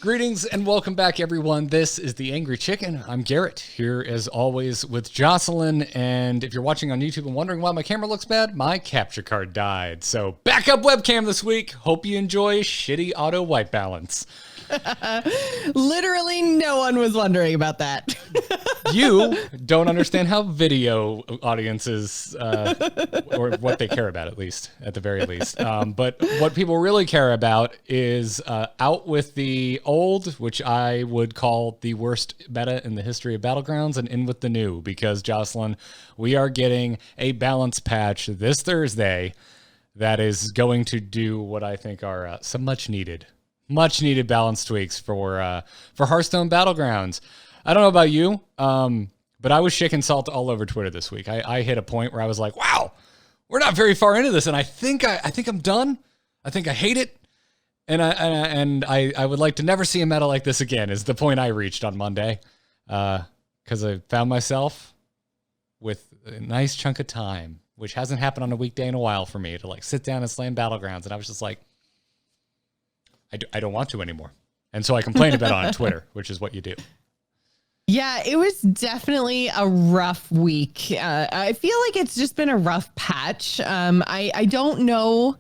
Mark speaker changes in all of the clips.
Speaker 1: Greetings and welcome back, everyone. This is The Angry Chicken. I'm Garrett, here as always with Jocelyn. And if you're watching on YouTube and wondering why my camera looks bad, my capture card died. So backup webcam this week. Hope you enjoy shitty auto white balance.
Speaker 2: Literally no one was wondering about that.
Speaker 1: You don't understand how video audiences, or what they care about, at the very least. But what people really care about is out with the old, which I would call the worst meta in the history of Battlegrounds, and in with the new, because, Jocelyn, we are getting a balance patch this Thursday that is going to do what I think are some much needed balance tweaks for Hearthstone Battlegrounds. I don't know about you, but I was shaking salt all over Twitter this week. I hit a point where I was like, wow, we're not very far into this, and I think I'm done. I think I hate it, and I would like to never see a meta like this again, is the point I reached on Monday, because I found myself with a nice chunk of time, which hasn't happened on a weekday in a while for me, to like sit down and slam Battlegrounds, and I was just like, I don't want to anymore. And so I complained about it on Twitter, which is what you do.
Speaker 2: Yeah, it was definitely a rough week. I feel like it's just been a rough patch. I don't know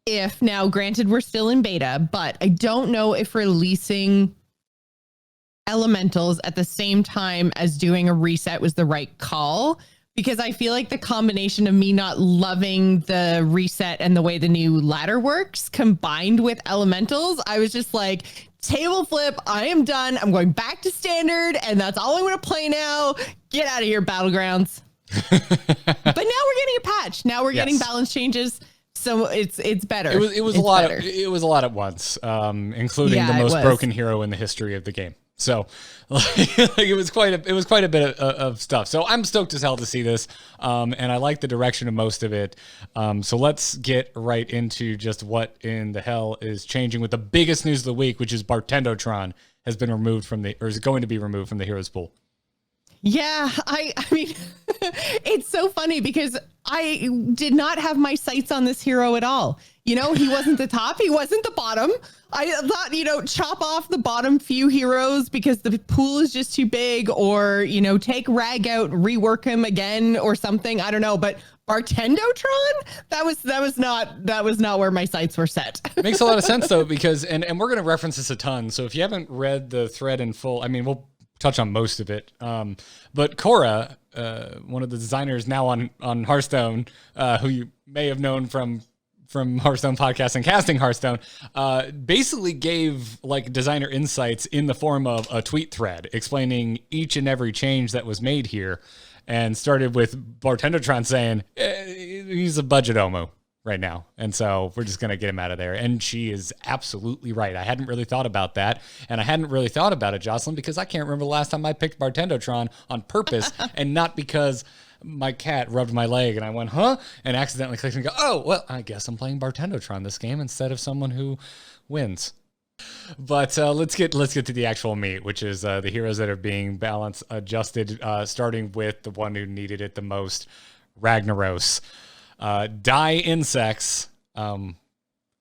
Speaker 2: if, now granted we're still in beta, but I don't know if releasing elementals at the same time as doing a reset was the right call. Because I feel like the combination of me not loving the reset and the way the new ladder works combined with elementals, I was just like, table flip, I am done. I'm going back to standard, and that's all I'm going to play now. Get out of here, Battlegrounds. But now we're getting a patch. Now we're getting balance changes. So it's better.
Speaker 1: It was a lot at once, including the most broken hero in the history of the game. So it was quite a bit of stuff. So I'm stoked as hell to see this. And I like the direction of most of it. So let's get right into just what in the hell is changing with the biggest news of the week, which is Bartendotron has been removed or is going to be removed from the heroes pool.
Speaker 2: Yeah, I mean, it's so funny because I did not have my sights on this hero at all. You know, he wasn't the top, he wasn't the bottom. I thought, chop off the bottom few heroes because the pool is just too big, or, take Rag out, rework him again or something. I don't know, but Bartendotron, that was not where my sights were set.
Speaker 1: It makes a lot of sense though, because, and we're going to reference this a ton. So if you haven't read the thread in full, I mean, we'll touch on most of it. But Cora, one of the designers now on Hearthstone, who you may have known from Hearthstone podcast and casting Hearthstone, basically gave like designer insights in the form of a tweet thread explaining each and every change that was made here, and started with Bartendotron saying he's a budget Omo right now, and so we're just gonna get him out of there. And she is absolutely right. I hadn't really thought about that, and I hadn't really thought about it, Jocelyn, because I can't remember the last time I picked Bartendotron on purpose and not because my cat rubbed my leg and I went, huh? And accidentally clicked and go, oh, well, I guess I'm playing Bartendotron this game instead of someone who wins. But let's get to the actual meat, which is the heroes that are being balance adjusted, starting with the one who needed it the most, Ragnaros. Die Insects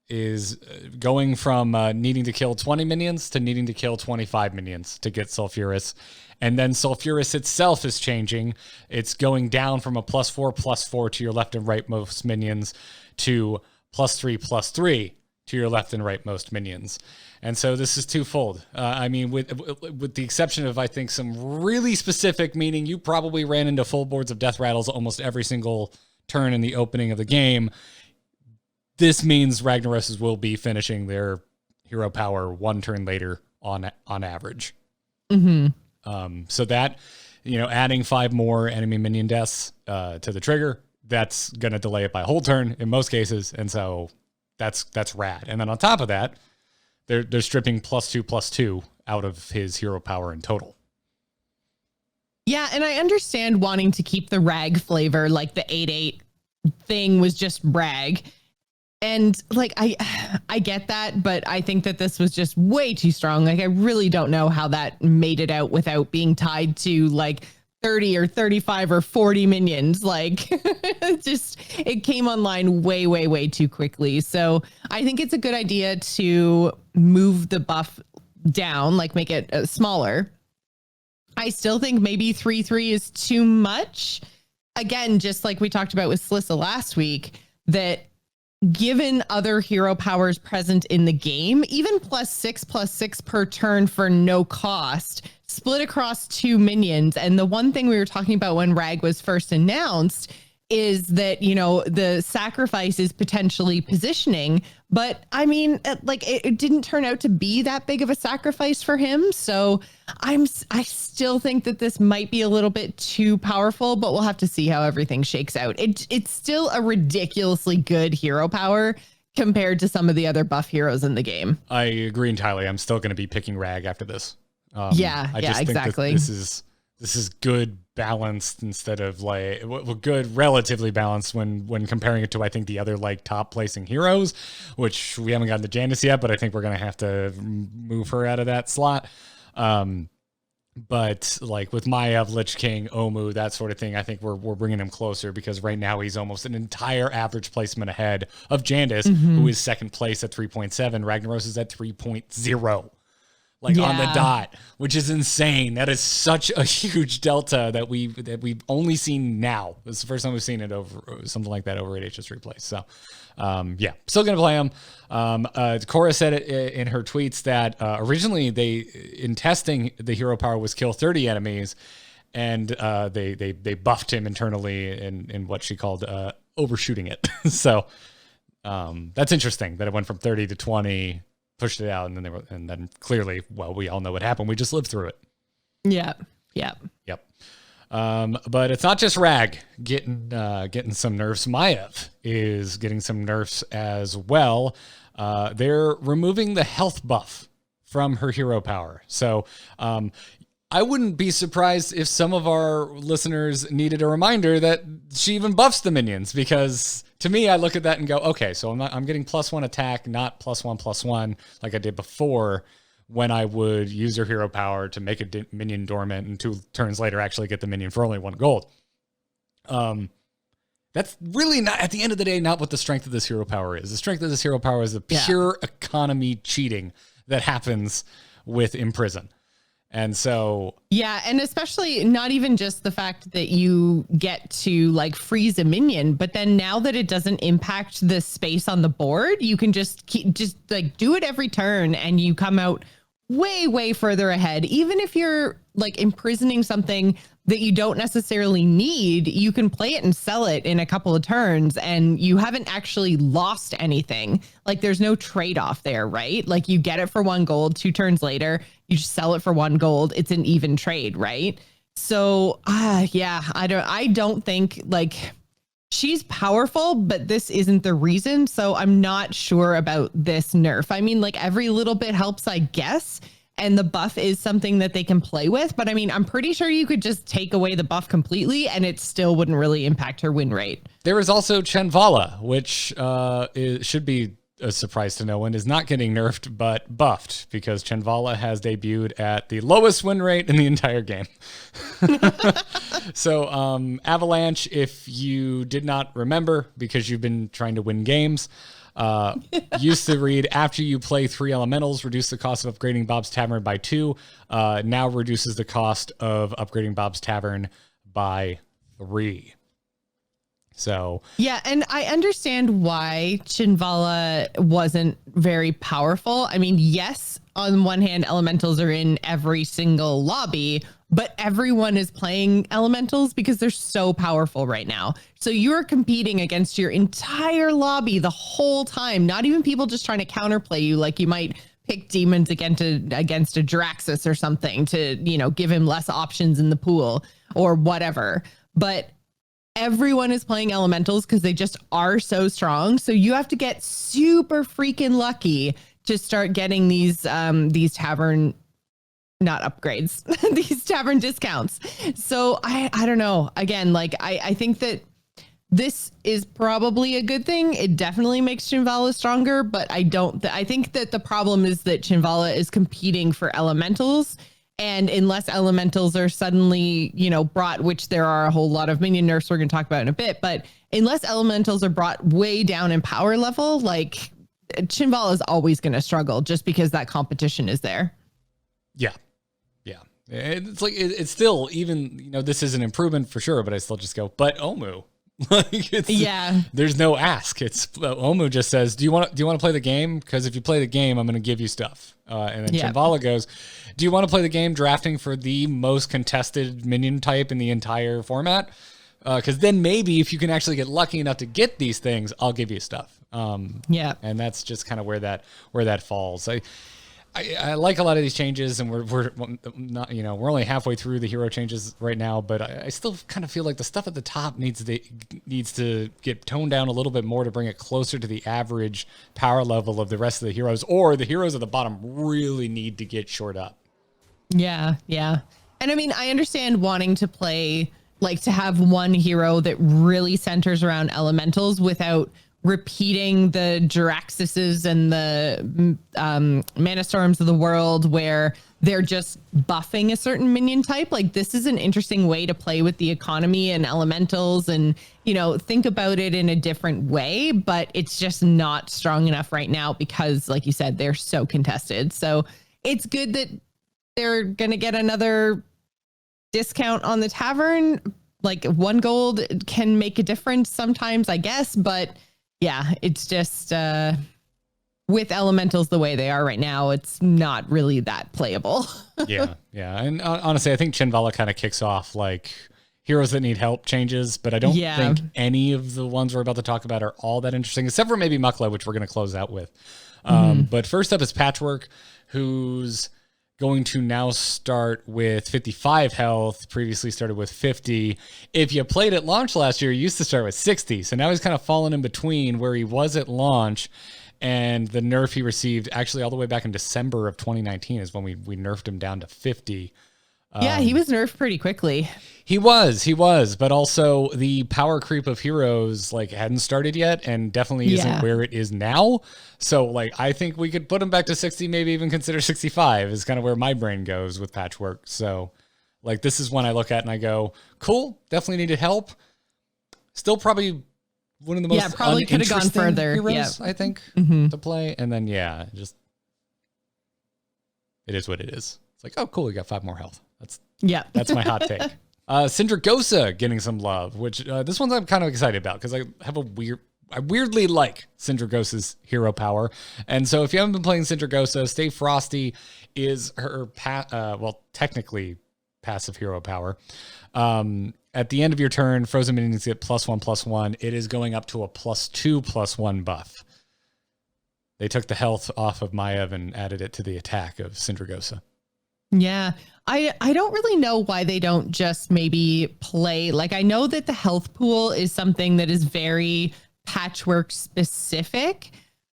Speaker 1: is going from needing to kill 20 minions to needing to kill 25 minions to get Sulfuras. And then Sulfuras itself is changing. It's going down from a +4/+4 to your left and rightmost minions to +3/+3 to your left and rightmost minions. And so this is twofold. I mean, with the exception of, I think, some really specific, meaning you probably ran into full boards of Death Rattles almost every single turn in the opening of the game. This means Ragnaroses will be finishing their hero power one turn later on average.
Speaker 2: Mm-hmm.
Speaker 1: So that, adding 5 more enemy minion deaths to the trigger, that's going to delay it by a whole turn in most cases. And so that's rad. And then on top of that, they're stripping +2/+2 out of his hero power in total.
Speaker 2: Yeah, and I understand wanting to keep the Rag flavor, like the 8/8 thing was just Rag. And like, I get that, but I think that this was just way too strong. Like, I really don't know how that made it out without being tied to like 30 or 35 or 40 minions. Like, it came online way, way, way too quickly. So I think it's a good idea to move the buff down, like make it smaller. I still think maybe 3/3 is too much. Again, just like we talked about with Slissa last week, that given other hero powers present in the game, even +6/+6 per turn for no cost, split across 2 minions. And the one thing we were talking about when Rag was first announced is that, you know, the sacrifice is potentially positioning, but I mean, like it didn't turn out to be that big of a sacrifice for him. So I still think that this might be a little bit too powerful, but we'll have to see how everything shakes out. It's still a ridiculously good hero power compared to some of the other buff heroes in the game.
Speaker 1: I agree entirely. I'm still going to be picking Rag after this. I just
Speaker 2: exactly.
Speaker 1: Think that this is good balanced instead of like good relatively balanced when comparing it to I think the other like top placing heroes, which we haven't gotten to Janice yet, but I think we're gonna have to move her out of that slot. But like with Maiev, Lich King, Omu, that sort of thing, I think we're bringing him closer because right now he's almost an entire average placement ahead of Jandis, who is second place at 3.7. Ragnaros is at 3.0. Like on the dot, which is insane. That is such a huge delta that we've only seen now. It's the first time we've seen it over something like that over at HS Replays. So, still gonna play him. Cora said it in her tweets that originally in testing the hero power was kill 30 enemies, and they buffed him internally in what she called overshooting it. So that's interesting that it went from 30 to 20. Pushed it out, and then clearly, well, we all know what happened. We just lived through it.
Speaker 2: Yep.
Speaker 1: But it's not just Rag getting some nerfs. Maiev is getting some nerfs as well. They're removing the health buff from her hero power. So I wouldn't be surprised if some of our listeners needed a reminder that she even buffs the minions, because to me, I look at that and go, okay, so I'm getting +1 attack, not +1/+1 like I did before when I would use her hero power to make a minion dormant and 2 turns later actually get the minion for only 1 gold. That's really not, at the end of the day, not what the strength of this hero power is. The strength of this hero power is the pure economy cheating that happens with Imprison. And so,
Speaker 2: yeah, and especially not even just the fact that you get to like freeze a minion, but then now that it doesn't impact the space on the board, you can just like do it every turn and you come out way further ahead. Even if you're like imprisoning something that you don't necessarily need, you can play it and sell it in a couple of turns and you haven't actually lost anything. Like there's no trade-off there, right? Like you get it for 1 gold, 2 turns later, you just sell it for 1 gold. It's an even trade, right? So I don't think like she's powerful, but this isn't the reason. So I'm not sure about this nerf. I mean, like every little bit helps, I guess. And the buff is something that they can play with. But I mean, I'm pretty sure you could just take away the buff completely and it still wouldn't really impact her win rate.
Speaker 1: There is also Chenvala, which should be a surprise to no one, is not getting nerfed, but buffed because Chenvala has debuted at the lowest win rate in the entire game. So Avalanche, if you did not remember because you've been trying to win games, used to read, after you play 3 elementals, reduce the cost of upgrading Bob's Tavern by 2. Now reduces the cost of upgrading Bob's Tavern by 3. So
Speaker 2: yeah, and I understand why Chenvala wasn't very powerful. I mean, yes, on one hand, elementals are in every single lobby, but everyone is playing elementals because they're so powerful right now. So you're competing against your entire lobby the whole time, not even people just trying to counterplay you like you might pick demons against a Jiraxxus or something to, you know, give him less options in the pool or whatever. But everyone is playing elementals because they just are so strong. So you have to get super freaking lucky to start getting these tavern, not upgrades, these tavern discounts. So I don't know. Again, like I think that this is probably a good thing. It definitely makes Chenvala stronger, but I think that the problem is that Chenvala is competing for elementals. And unless elementals are suddenly, you know, brought, which there are a whole lot of minion nerfs we're going to talk about in a bit, but unless elementals are brought way down in power level, like Chenvala is always going to struggle just because that competition is there.
Speaker 1: Yeah. Yeah. It's like, it's still, even, this is an improvement for sure, but I still just go, but Omu. Like there's no ask. It's Omu just says, do you want to play the game? Because if you play the game, I'm going to give you stuff. And then Chinvala goes, do you want to play the game drafting for the most contested minion type in the entire format? Because then maybe if you can actually get lucky enough to get these things, I'll give you stuff. And that's just kind of where that falls. I like a lot of these changes, and we're not, we're only halfway through the hero changes right now, but I still kind of feel like the stuff at the top needs to get toned down a little bit more to bring it closer to the average power level of the rest of the heroes, or the heroes at the bottom really need to get shored up.
Speaker 2: Yeah. And I mean, I understand wanting to play, like, to have one hero that really centers around elementals without repeating the Jiraxises and the Mana Storms of the world where they're just buffing a certain minion type. Like, this is an interesting way to play with the economy and elementals and, think about it in a different way, but it's just not strong enough right now because, like you said, they're so contested. So it's good that they're going to get another discount on the tavern. Like, 1 gold can make a difference sometimes, I guess, but yeah, it's just with elementals the way they are right now, it's not really that playable.
Speaker 1: Yeah. And honestly, I think Chinvala kind of kicks off like heroes that need help changes, but I don't think any of the ones we're about to talk about are all that interesting, except for maybe Mukla, which we're going to close out with. But first up is Patchwork, who's going to now start with 55 health, previously started with 50. If you played at launch last year, you used to start with 60. So now he's kind of fallen in between where he was at launch and the nerf he received actually all the way back in December of 2019 is when we nerfed him down to 50.
Speaker 2: Yeah, he was nerfed pretty quickly.
Speaker 1: He was, but also the power creep of heroes hadn't started yet and definitely isn't where it is now. So I think we could put him back to 60, maybe even consider 65 is kind of where my brain goes with Patchwork. So this is one I look at and I go, cool, definitely needed help. Still probably one of the most
Speaker 2: probably could have gone further
Speaker 1: heroes, I think, to play. And then, just it is what it is. It's like, oh, cool, we got 5 more health. That's my hot take. Syndragosa getting some love, which this one's I'm kind of excited about because I weirdly like Syndragosa's hero power. And so if you haven't been playing Syndragosa, Stay Frosty is her technically passive hero power. At the end of your turn, frozen minions get +1/+1. It is going up to a +2/+1 buff. They took the health off of Maiev and added it to the attack of Syndragosa.
Speaker 2: Yeah, I don't really know why they don't just maybe play. I know that the health pool is something that is very Patchwork specific,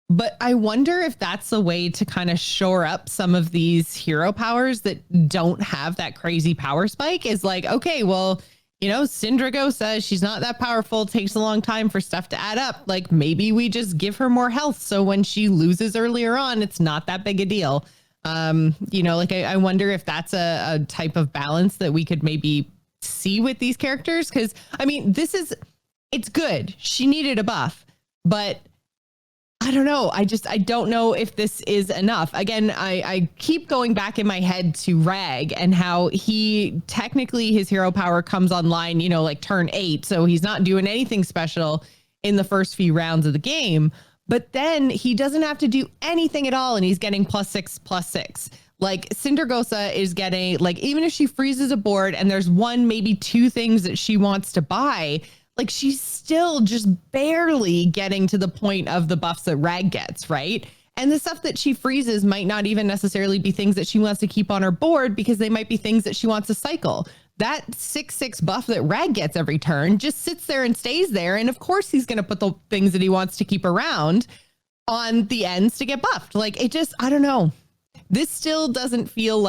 Speaker 2: but I wonder if that's a way to kind of shore up some of these hero powers that don't have that crazy power spike is okay, well, Syndragosa, she's not that powerful, takes a long time for stuff to add up. Maybe we just give her more health. So when she loses earlier on, it's not that big a deal. I wonder if that's a type of balance that we could maybe see with these characters. Cause I mean, it's good. She needed a buff, but I don't know. I don't know if this is enough. Again, I keep going back in my head to Rag and how technically his hero power comes online, turn 8. So he's not doing anything special in the first few rounds of the game. But then he doesn't have to do anything at all, and he's getting +6/+6. Syndragosa is getting, even if she freezes a board and there's 1, maybe 2 things that she wants to buy, she's still just barely getting to the point of the buffs that Rag gets, right? And the stuff that she freezes might not even necessarily be things that she wants to keep on her board because they might be things that she wants to cycle. That 6/6 buff that Rag gets every turn just sits there and stays there. And of course he's going to put the things that he wants to keep around on the ends to get buffed. I don't know. This still doesn't feel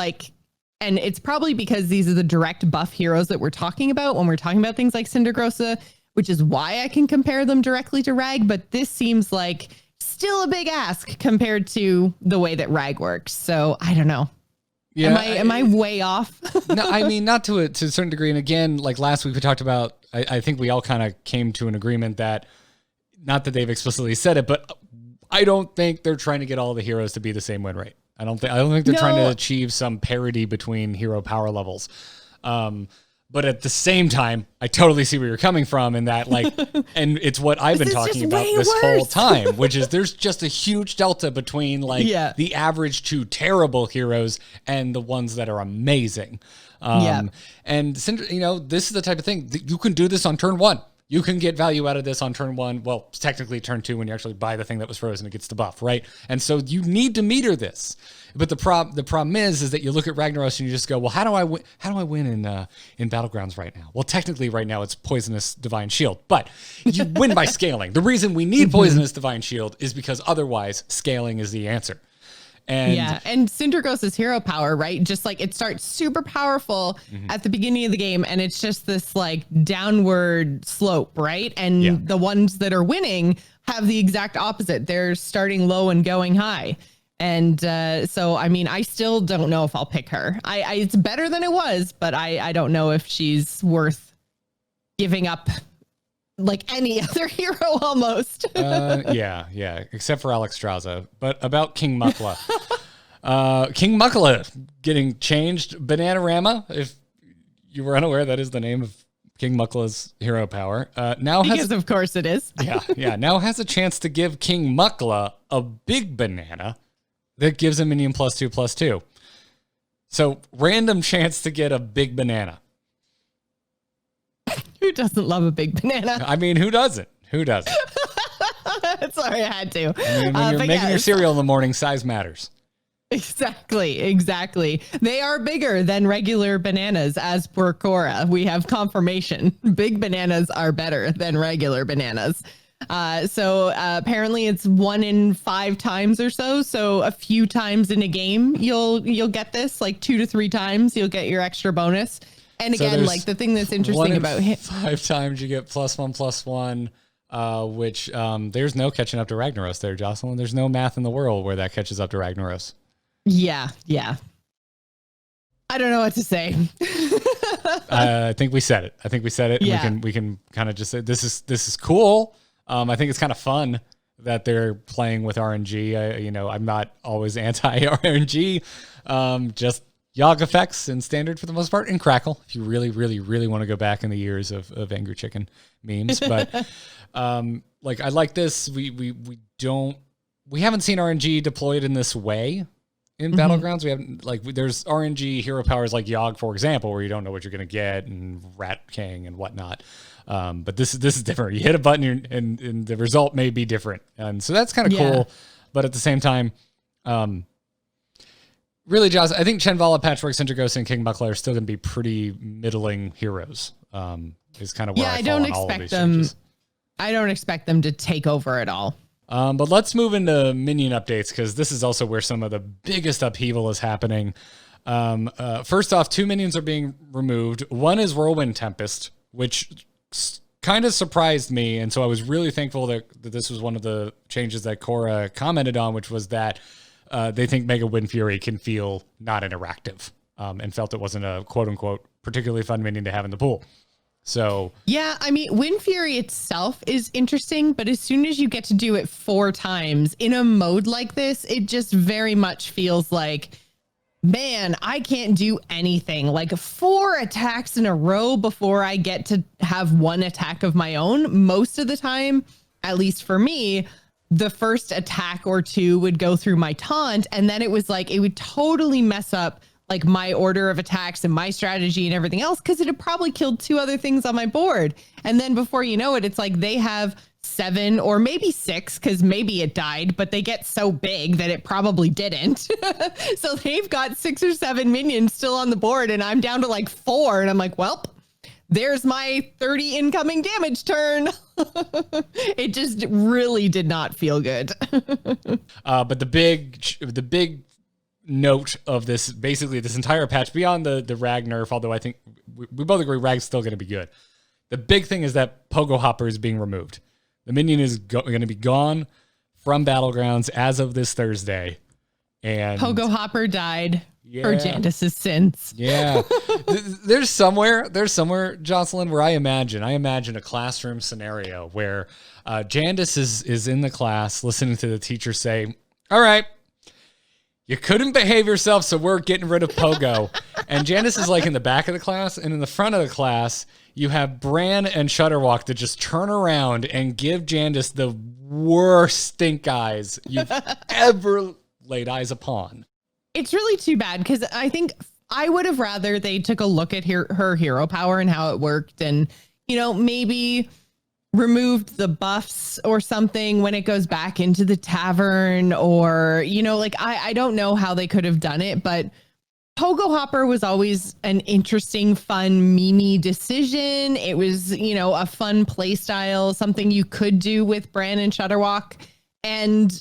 Speaker 2: and it's probably because these are the direct buff heroes that we're talking about when we're talking about things like Syndragosa, which is why I can compare them directly to Rag. But this seems still a big ask compared to the way that Rag works. So I don't know. Yeah, am I way off?
Speaker 1: No, I mean, not to a certain degree. And again, last week we talked about, I think we all kind of came to an agreement that, not that they've explicitly said it, but I don't think they're trying to get all the heroes to be the same win rate. I don't think they're trying to achieve some parity between hero power levels. But at the same time, I totally see where you're coming from in that, like, and it's what I've been talking about this whole time, which is there's just a huge delta between like the average to terrible heroes and the ones that are amazing. And you know, this is the type of thing that you can do this on turn 1. You can get value out of this on turn 1. Well, technically turn 2 when you actually buy the thing that was frozen, it gets the buff, right? And so you need to meter this. But the problem is that you look at Ragnaros and you just go, well, how do I win in Battlegrounds right now? Well, technically right now it's Poisonous Divine Shield, but you win by scaling. The reason we need Poisonous Divine Shield is because otherwise scaling is the answer. And
Speaker 2: Syndragos' hero power, right? Just like it starts super powerful at the beginning of the game, and it's just this like downward slope, right? And the ones that are winning have the exact opposite. They're starting low and going high. And so, I mean, I still don't know if I'll pick her. It's better than it was, but I don't know if she's worth giving up like any other hero almost.
Speaker 1: Yeah. Except for Alexstrasza. But about King Mukla. King Mukla getting changed. Bananarama, if you were unaware, that is the name of King Mukla's hero power.
Speaker 2: Because of course it is.
Speaker 1: Now has a chance to give King Mukla a big banana that gives him minion +2/+2. So random chance to get a big banana.
Speaker 2: Who doesn't love a big banana?
Speaker 1: I mean, who doesn't?
Speaker 2: Sorry, I had to.
Speaker 1: I mean, when you're making your cereal in the morning, size matters.
Speaker 2: Exactly. They are bigger than regular bananas, as per Cora. We have confirmation. Big bananas are better than regular bananas. So apparently it's 1 in 5 times or so. So a few times in a game, you'll get this, like 2 to 3 times, you'll get your extra bonus. And again, so like the thing that's interesting about him,
Speaker 1: 5 times you get +1/+1, which there's no catching up to Ragnaros there, Jocelyn. There's no math in the world where that catches up to Ragnaros.
Speaker 2: Yeah. I don't know what to say.
Speaker 1: I think we said it. Yeah. We can kind of just say this is cool. I think it's kind of fun that they're playing with RNG. I'm not always anti RNG. Just Yogg effects in standard for the most part, and Crackle if you really, really, really want to go back in the years of Angry Chicken memes. But like I like this. We haven't seen RNG deployed in this way in Battlegrounds. We haven't there's RNG hero powers like Yogg, for example, where you don't know what you're gonna get, and Rat King and whatnot. But this is different. You hit a button and the result may be different, and so that's kind of cool. But at the same time, really, Joss, I think Chenvala, Patchwork, Syndragos, and King Mukla are still going to be pretty middling heroes. Is kind of where I don't expect them.
Speaker 2: I don't expect them to take over at all.
Speaker 1: But let's move into Minion Updates, because this is also where some of the biggest upheaval is happening. First off, 2 minions are being removed. One is Whirlwind Tempest, which kind of surprised me, and so I was really thankful that this was one of the changes that Cora commented on, which was that they think Mega Wind Fury can feel not interactive, and felt it wasn't a quote-unquote particularly fun minion to have in the pool. So
Speaker 2: yeah, I mean, Wind Fury itself is interesting, but as soon as you get to do it 4 times in a mode like this, it just very much feels like, man, I can't do anything. Like 4 attacks in a row before I get to have 1 attack of my own. Most of the time, at least for me, the first attack or 2 would go through my taunt, and then it was like it would totally mess up like my order of attacks and my strategy and everything else, because it had probably killed 2 other things on my board. And then before you know it, it's like they have 7 or maybe 6, because maybe it died, but they get so big that it probably didn't. So they've got 6 or 7 minions still on the board, and I'm down to like 4, and I'm like, well, there's my 30 incoming damage turn. It just really did not feel good.
Speaker 1: But the big note of this, basically this entire patch, beyond the Rag nerf, although I think we both agree Rag's still going to be good. The big thing is that Pogo Hopper is being removed. The minion is going to be gone from Battlegrounds as of this Thursday. And
Speaker 2: Pogo Hopper died for Jandis' sins.
Speaker 1: Yeah. There's somewhere, Jocelyn, where I imagine a classroom scenario where Jandis is in the class listening to the teacher say, all right, you couldn't behave yourself, so we're getting rid of Pogo. And Jandis is like in the back of the class, and in the front of the class, you have Bran and Shutterwalk that just turn around and give Jandis the worst stink eyes you've ever laid eyes upon.
Speaker 2: It's really too bad because I think I would have rather they took a look at her hero power and how it worked and, maybe removed the buffs or something when it goes back into the tavern or, I don't know how they could have done it, but Pogo Hopper was always an interesting, fun, meme decision. It was, a fun play style, something you could do with Bran and Shutterwalk. And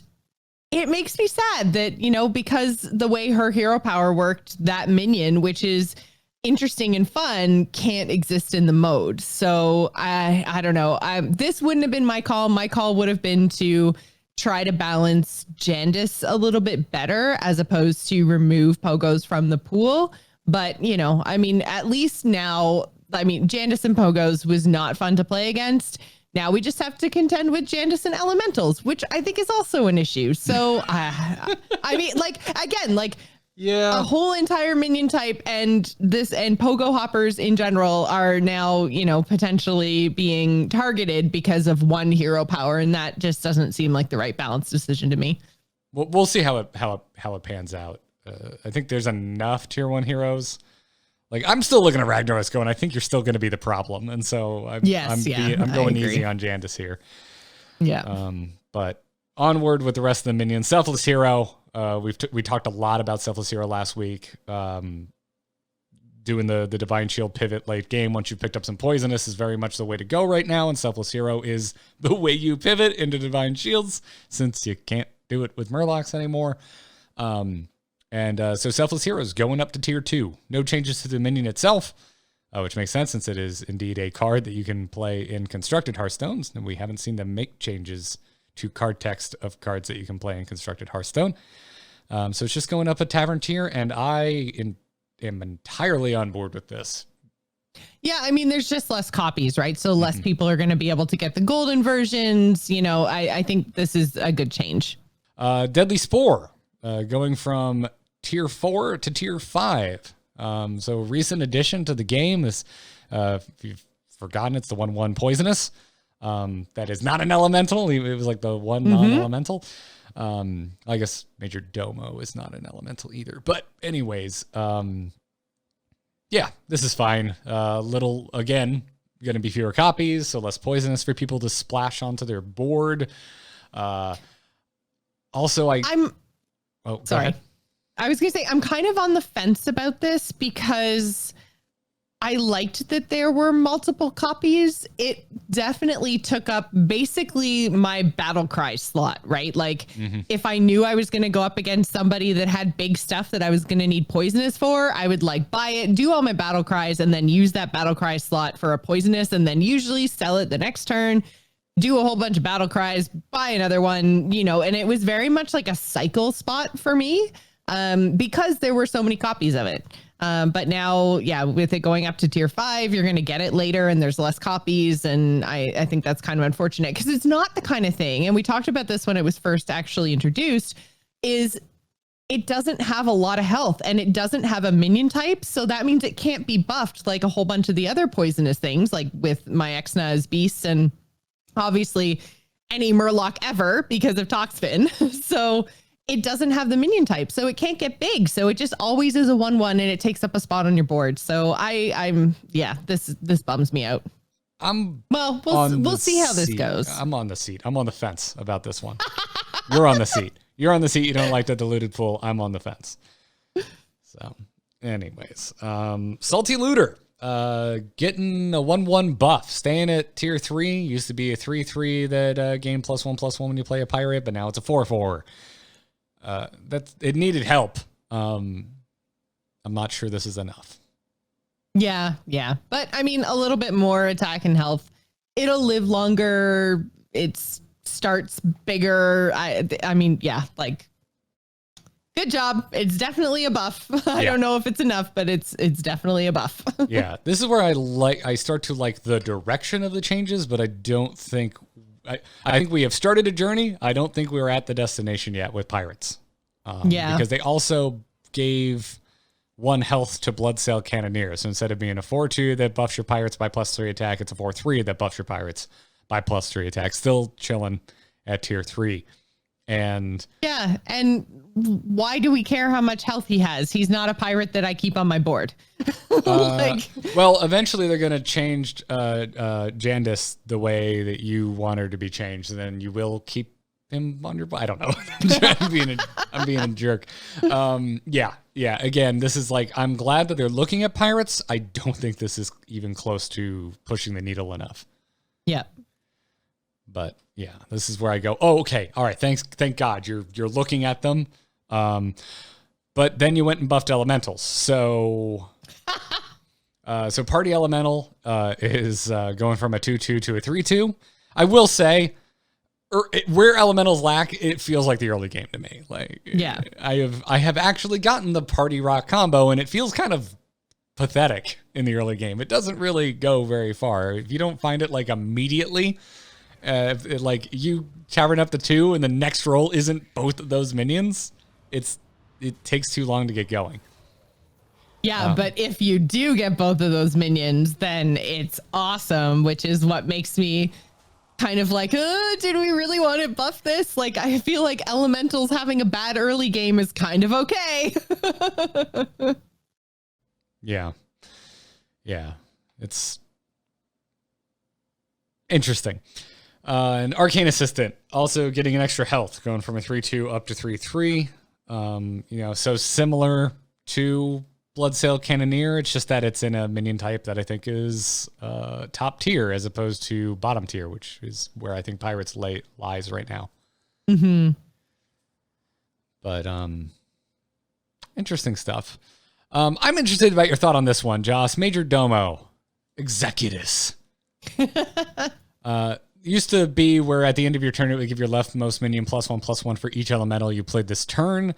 Speaker 2: it makes me sad that, because the way her hero power worked, that minion, which is interesting and fun, can't exist in the mode. So I don't know. This wouldn't have been my call. My call would have been to try to balance Jandis a little bit better as opposed to remove Pogos from the pool. But, at least now, Jandis and Pogos was not fun to play against. Now we just have to contend with Jandis and Elementals, which I think is also an issue. So, yeah, a whole entire minion type and Pogo Hoppers in general are now, potentially being targeted because of one hero power. And that just doesn't seem like the right balance decision to me.
Speaker 1: We'll see how it pans out. I think there's enough tier 1 heroes. Like, I'm still looking at Ragnaros going, I think you're still going to be the problem. And so I'm going easy on Jandis here.
Speaker 2: Yeah.
Speaker 1: But onward with the rest of the minions. Selfless Hero. We talked a lot about Selfless Hero last week. Doing the Divine Shield pivot late game once you've picked up some Poisonous is very much the way to go right now. And Selfless Hero is the way you pivot into Divine Shields since you can't do it with Murlocs anymore. So Selfless Hero is going up to tier 2. No changes to the minion itself, which makes sense since it is indeed a card that you can play in Constructed Hearthstones. And we haven't seen them make changes to card text of cards that you can play in Constructed Hearthstone. So it's just going up a tavern tier, and I am entirely on board with this.
Speaker 2: Yeah, there's just less copies, right? So less people are going to be able to get the golden versions. I think this is a good change.
Speaker 1: Deadly Spore, going from tier 4 to tier 5. So recent addition to the game is, if you've forgotten, it's the 1/1 Poisonous. That is not an elemental. It was like the one non-elemental. I guess Major Domo is not an elemental either. But anyways, this is fine. Little, again, going to be fewer copies, so less Poisonous for people to splash onto their board. Also,
Speaker 2: I'm sorry. I was going to say, I'm kind of on the fence about this because I liked that there were multiple copies. It definitely took up basically my battle cry slot, right? Like if I knew I was going to go up against somebody that had big stuff that I was going to need Poisonous for, I would buy it, do all my battle cries, and then use that battle cry slot for a Poisonous, and then usually sell it the next turn, do a whole bunch of battle cries, buy another one, and it was very much like a cycle spot for me because there were so many copies of it. But now, with it going up to tier 5, you're going to get it later and there's less copies. And I think that's kind of unfortunate because it's not the kind of thing. And we talked about this when it was first actually introduced, is it doesn't have a lot of health and it doesn't have a minion type. So that means it can't be buffed like a whole bunch of the other Poisonous things, like with my Exna as beasts and obviously any Murloc ever because of Toxfin. So it doesn't have the minion type, so it can't get big. So it just always is a 1/1 and it takes up a spot on your board. So this bums me out. We'll see how this goes.
Speaker 1: I'm on the seat. I'm on the fence about this one. You're on the seat. You're on the seat. You don't like the diluted pool. I'm on the fence. So anyways, Salty Looter, getting a 1/1 buff, staying at tier 3. Used to be a 3/3 that gained +1/+1 when you play a pirate, but now it's a 4/4. It needed help. I'm not sure this is enough.
Speaker 2: Yeah. But a little bit more attack and health. It'll live longer. It starts bigger. Good job. It's definitely a buff. I don't know if it's enough, but it's definitely a buff.
Speaker 1: Yeah. This is where I start to like the direction of the changes, but I don't think I think we have started a journey. I don't think we're at the destination yet with pirates. Because they also gave 1 health to Bloodsail Cannoneer. So instead of being a 4-2 that buffs your pirates by +3 attack, it's a 4-3 that buffs your pirates by +3 attack. Still chilling at tier 3. And
Speaker 2: why do we care how much health he has? He's not a pirate that I keep on my board.
Speaker 1: Well, eventually they're going to change Jandis the way that you want her to be changed, and then you will keep him on your. I don't know. I'm being a jerk. Yeah. Again, this is like, I'm glad that they're looking at pirates. I don't think this is even close to pushing the needle enough.
Speaker 2: Yeah.
Speaker 1: But yeah, this is where I go, oh, okay. All right. Thank God you're looking at them. But then you went and buffed elementals. So party elemental is going from a 2-2 to a 3-2. I will say, where elementals lack, it feels like the early game to me. Like,
Speaker 2: yeah,
Speaker 1: I have actually gotten the party rock combo, and it feels kind of pathetic in the early game. It doesn't really go very far. If you don't find it like immediately, like you towering up the 2 and the next roll isn't both of those minions, it takes too long to get going.
Speaker 2: Yeah, but if you do get both of those minions, then it's awesome, which is what makes me kind of like, did we really want to buff this? Like, I feel like elementals having a bad early game is kind of okay.
Speaker 1: Yeah. It's interesting. An Arcane Assistant also getting an extra health, going from a 3-2 up to 3-3. So similar to Bloodsail Cannoneer, it's just that it's in a minion type that I think is top tier as opposed to bottom tier, which is where I think Pirates lies right now.
Speaker 2: Mm-hmm.
Speaker 1: But interesting stuff. I'm interested about your thought on this one, Joss. Major Domo, Executus. Used to be where at the end of your turn, it would give your leftmost minion +1/+1 for each elemental you played this turn.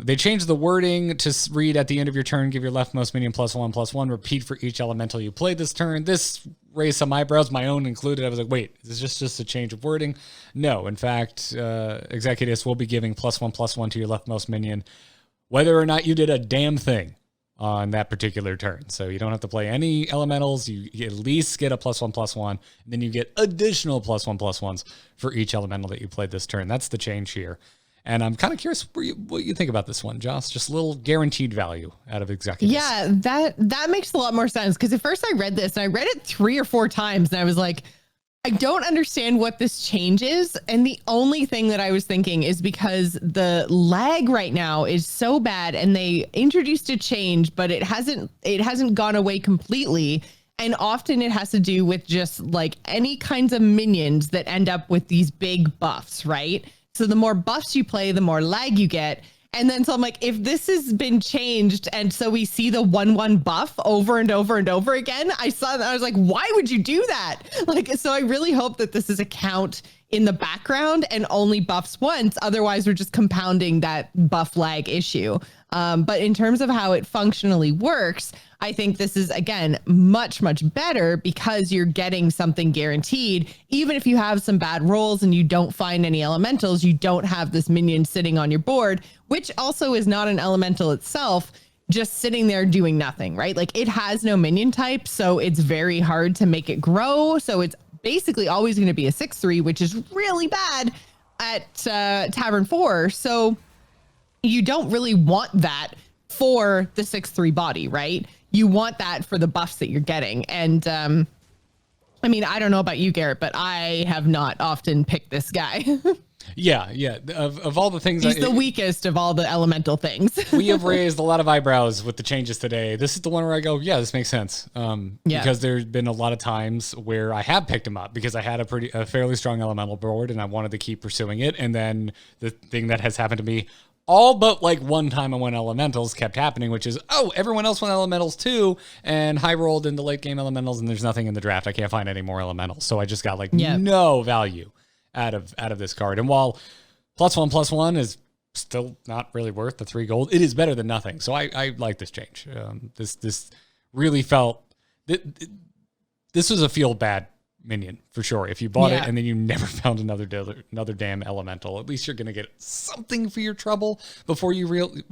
Speaker 1: They changed the wording to read at the end of your turn, give your leftmost minion +1/+1, repeat for each elemental you played this turn. This raised some eyebrows, my own included. I was like, wait, is this just a change of wording? No, in fact, Executus will be giving +1/+1 to your leftmost minion, whether or not you did a damn thing on that particular turn. So you don't have to play any elementals. You at least get a +1/+1, and then you get additional +1/+1s for each elemental that you played this turn. That's the change here. And I'm kind of curious what you think about this one, Joss. Just a little guaranteed value out of Executus.
Speaker 2: Yeah, that makes a lot more sense, because at first I read this and I read it 3 or 4 times and I was like, I don't understand what this changes. And the only thing that I was thinking is because the lag right now is so bad, and they introduced a change, but it hasn't gone away completely. And often it has to do with just like any kinds of minions that end up with these big buffs, right? So the more buffs you play, the more lag you get. And then so I'm like, if this has been changed and so we see the 1/1 buff over and over and over again, I saw that, I was like, why would you do that? Like, so I really hope that this is a count in the background and only buffs once. Otherwise, we're just compounding that buff lag issue. But in terms of how it functionally works, I think this is, again, much, much better because you're getting something guaranteed. Even if you have some bad rolls and you don't find any elementals, you don't have this minion sitting on your board, which also is not an elemental itself, just sitting there doing nothing, right? Like, it has no minion type, so it's very hard to make it grow. So it's basically always going to be a 6/3, which is really bad at Tavern 4. So you don't really want that for the 6/3 body, right? You want that for the buffs that you're getting. And I mean, I don't know about you, Garrett, but I have not often picked this guy.
Speaker 1: Yeah. Of all the things,
Speaker 2: he's the weakest of all the elemental things.
Speaker 1: We have raised a lot of eyebrows with the changes today. This is the one where I go, yeah, this makes sense. Because there's been a lot of times where I have picked him up because I had a fairly strong elemental board and I wanted to keep pursuing it. And then the thing that has happened to me all but like one time I went elementals kept happening, which is, everyone else went elementals too, and high rolled in the late game elementals, and there's nothing in the draft. I can't find any more elementals. So I just got like no value out of this card. And while +1/+1 is still not really worth the 3 gold, it is better than nothing. So I like this change. This really felt this was a feel bad minion for sure. If you bought
Speaker 2: Yeah.
Speaker 1: it and then you never found another damn elemental, at least you're going to get something for your trouble before you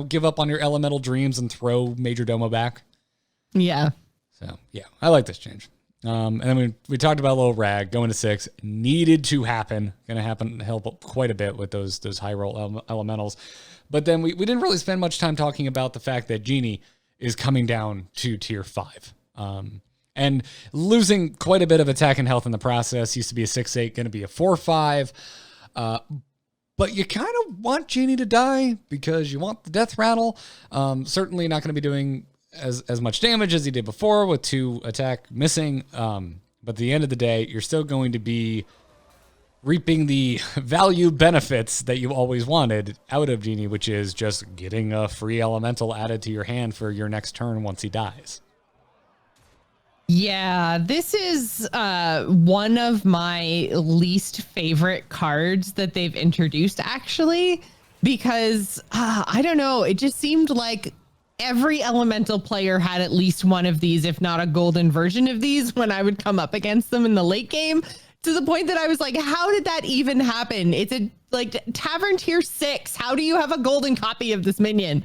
Speaker 1: give up on your elemental dreams and throw Major Domo back.
Speaker 2: Yeah.
Speaker 1: So yeah, I like this change. And then we talked about little rag going to 6, needed to happen, going to happen, help quite a bit with those high roll elementals. But then we didn't really spend much time talking about the fact that Genie is coming down to tier 5. And losing quite a bit of attack and health in the process. Used to be a 6/8, going to be a 4/5. But you kind of want Genie to die because you want the death rattle. Certainly not going to be doing as much damage as he did before with 2 attack missing. But at the end of the day, you're still going to be reaping the value benefits that you always wanted out of Genie, which is just getting a free elemental added to your hand for your next turn once he dies.
Speaker 2: Yeah, this is one of my least favorite cards that they've introduced, actually, because I don't know, it just seemed like every elemental player had at least one of these, if not a golden version of these, when I would come up against them in the late game, to the point that I was like, how did that even happen? It's a Tavern tier 6. How do you have a golden copy of this minion?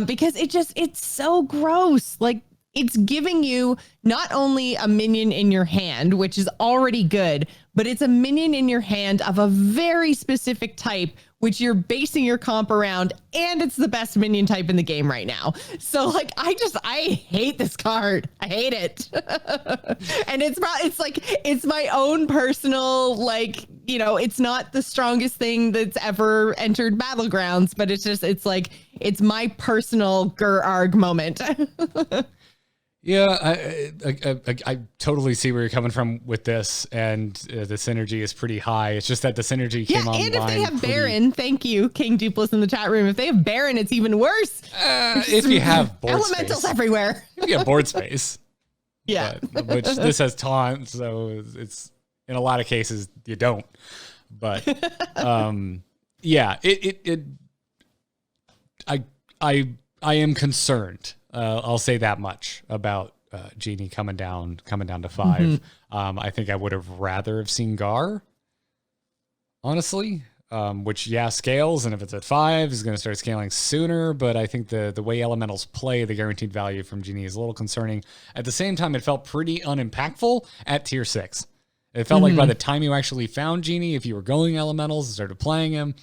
Speaker 2: Because it's so gross. Like, it's giving you not only a minion in your hand, which is already good, but it's a minion in your hand of a very specific type, which you're basing your comp around, and it's the best minion type in the game right now. So I hate this card. I hate it. And it's my own personal, it's not the strongest thing that's ever entered Battlegrounds, but it's my personal Gur-Arg moment.
Speaker 1: Yeah, I totally see where you're coming from with this, and the synergy is pretty high. It's just that the synergy came online.
Speaker 2: And if they have Baron, thank you, King Dupless in the chat room. If they have Baron, it's even worse.
Speaker 1: If you have board
Speaker 2: elementals
Speaker 1: space.
Speaker 2: everywhere.
Speaker 1: If you have board space.
Speaker 2: Yeah.
Speaker 1: Which this has taunt, so it's in a lot of cases you don't. But yeah, I am concerned. I'll say that much about Genie coming down to 5. Mm-hmm. I think I would have rather have seen Gar, honestly. Which scales, and if it's at 5, is going to start scaling sooner. But I think the way elementals play, the guaranteed value from Genie is a little concerning. At the same time, it felt pretty unimpactful at tier 6. It felt like by the time you actually found Genie, if you were going elementals and started playing him,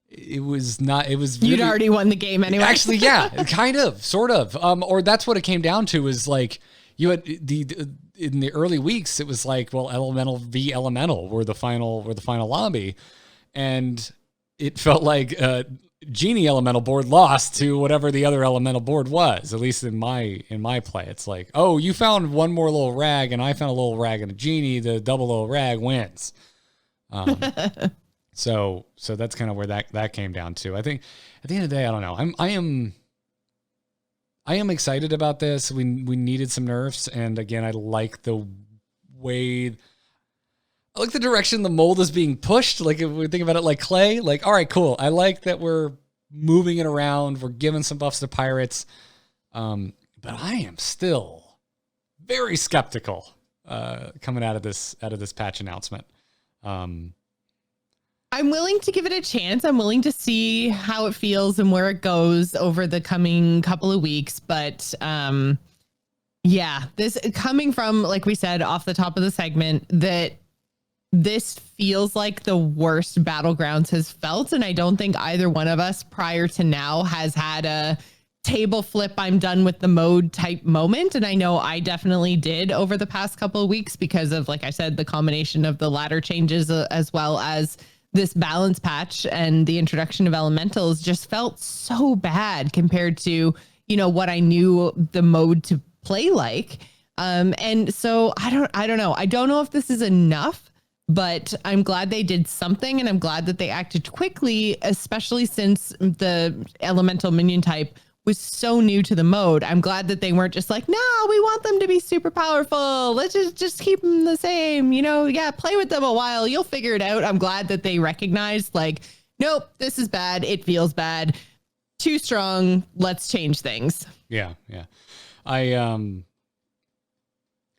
Speaker 1: it was not. It was really,
Speaker 2: you'd already won the game anyway.
Speaker 1: Actually, yeah, kind of, sort of. Or that's what it came down to. Is like you had in the early weeks, it was like, well, elemental v elemental were the final lobby, and it felt like Genie elemental board lost to whatever the other elemental board was. At least in my play, it's like, oh, you found one more little rag, and I found a little rag and a Genie. The double little rag wins. So that's kind of where that came down to. I think at the end of the day, I don't know. I am excited about this. We needed some nerfs, and again, I like the direction the mold is being pushed. Like if we think about it like clay, like, all right, cool. I like that we're moving it around. We're giving some buffs to pirates. But I am still very skeptical coming out of this patch announcement.
Speaker 2: I'm willing to give it a chance. I'm willing to see how it feels and where it goes over the coming couple of weeks. But this coming from, like we said, off the top of the segment, that this feels like the worst Battlegrounds has felt. And I don't think either one of us prior to now has had a table flip, I'm done with the mode type moment. And I know I definitely did over the past couple of weeks because of, like I said, the combination of the ladder changes as well as this balance patch, and the introduction of elementals just felt so bad compared to, what I knew the mode to play like. And so I don't know. I don't know if this is enough, but I'm glad they did something, and I'm glad that they acted quickly, especially since the elemental minion type was so new to the mode. I'm glad that they weren't just like, no, we want them to be super powerful. Let's just keep them the same, play with them a while. You'll figure it out. I'm glad that they recognized, like, nope, this is bad. It feels bad. Too strong. Let's change things.
Speaker 1: Yeah. I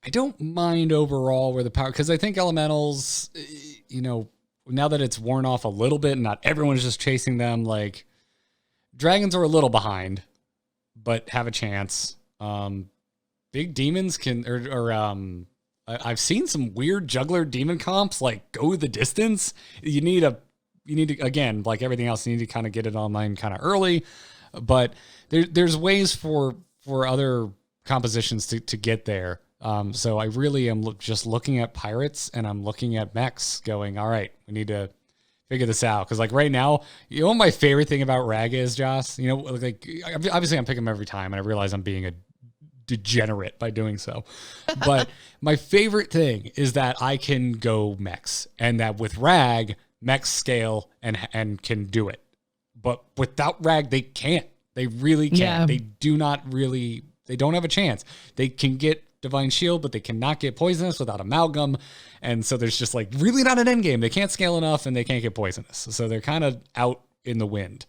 Speaker 1: I don't mind overall where the power, because I think elementals, now that it's worn off a little bit and not everyone's just chasing them, like dragons are a little behind, but have a chance. Big demons can, I've seen some weird juggler demon comps like go the distance. You need to, again, like everything else, you need to kind of get it online kind of early, but there's ways for other compositions to get there. So I really am just looking at pirates and I'm looking at mechs going, all right, we need to figure this out. Cause like right now, what my favorite thing about Rag is, Joss, like obviously I'm picking them every time and I realize I'm being a degenerate by doing so. But my favorite thing is that I can go mechs and that with Rag, mechs scale and can do it. But without Rag, they can't. They really can't. Yeah. They don't have a chance. They can get Divine Shield, but they cannot get poisonous without Amalgam. And so there's just like really not an end game. They can't scale enough and they can't get poisonous. So they're kind of out in the wind.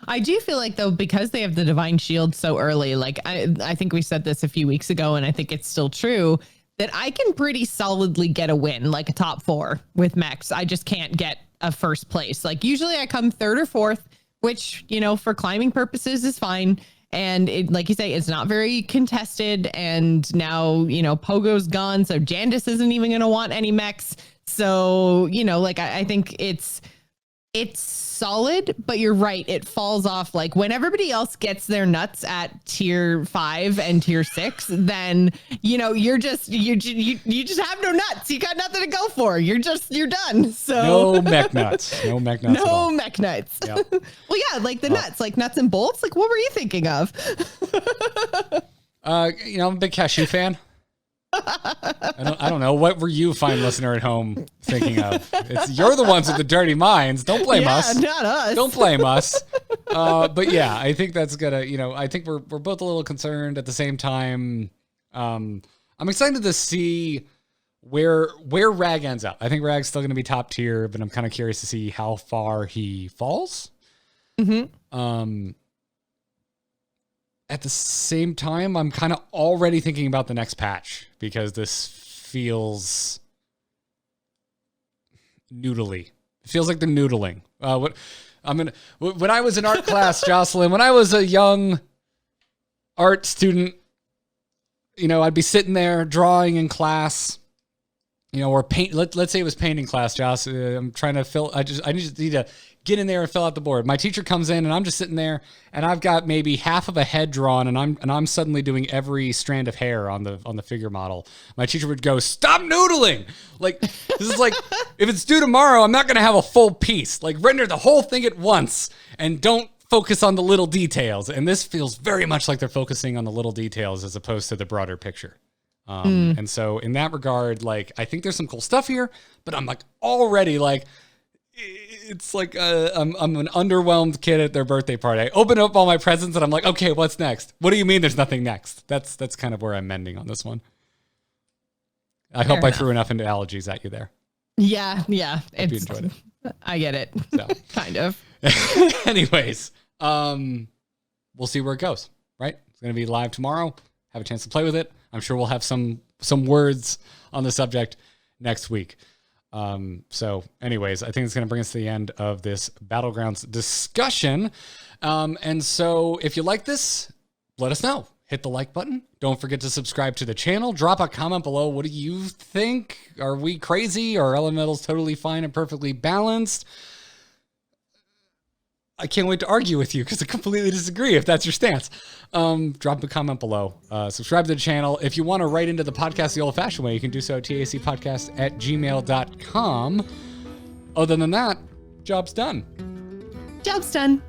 Speaker 2: I do feel like though, because they have the Divine Shield so early, like I think we said this a few weeks ago and I think it's still true, that I can pretty solidly get a win, like a top 4 with mechs. I just can't get a first place. Like usually I come 3rd or 4th, which, for climbing purposes is fine. And it, like you say, it's not very contested. And now, Pogo's gone. So Jandis isn't even going to want any mechs. So, like I think it's solid, but you're right. It falls off. Like when everybody else gets their nuts at tier 5 and tier 6, then, you just have no nuts. You got nothing to go for. You're done. So
Speaker 1: no mech nuts. No mech nuts.
Speaker 2: No mech nuts. Yeah. Well, yeah, like the nuts, like nuts and bolts. Like what were you thinking of?
Speaker 1: I'm a big cashew fan. I don't know. What were you, fine listener at home, thinking of? You're the ones with the dirty minds. Don't blame us.
Speaker 2: Not us.
Speaker 1: Don't blame us. But yeah, I think that's gonna. I think we're both a little concerned at the same time. I'm excited to see where Rag ends up. I think Rag's still gonna be top tier, but I'm kind of curious to see how far he falls. Mm-hmm. At the same time, I'm kind of already thinking about the next patch because this feels noodly. It feels like the noodling. When I was in art class, Jocelyn, when I was a young art student, I'd be sitting there drawing in class, or paint. Let's say it was painting class, Joss. I'm trying to fill. I just need to get in there and fill out the board. My teacher comes in and I'm just sitting there and I've got maybe half of a head drawn and I'm suddenly doing every strand of hair on the figure model. My teacher would go, "Stop noodling." Like, this is like, if it's due tomorrow, I'm not going to have a full piece. Like, render the whole thing at once and don't focus on the little details. And this feels very much like they're focusing on the little details as opposed to the broader picture. And so in that regard, like, I think there's some cool stuff here, but I'm like already like, it's like I'm an underwhelmed kid at their birthday party. I open up all my presents and I'm like, okay, what's next? What do you mean there's nothing next? That's kind of where I'm mending on this one. I hope I threw enough into allergies at you there.
Speaker 2: Yeah.
Speaker 1: Hope you enjoyed it.
Speaker 2: I get it. So. Kind of.
Speaker 1: Anyways, we'll see where it goes, right? It's going to be live tomorrow. Have a chance to play with it. I'm sure we'll have some words on the subject next week. So anyways, I think it's going to bring us to the end of this Battlegrounds discussion. And so if you like this, let us know. Hit the like button. Don't forget to subscribe to the channel. Drop a comment below. What do you think? Are we crazy? Are elementals totally fine and perfectly balanced? I can't wait to argue with you because I completely disagree if that's your stance. Drop a comment below. Subscribe to the channel. If you want to write into the podcast the old-fashioned way, you can do so at tacpodcast@gmail.com. Other than that, job's done.
Speaker 2: Job's done.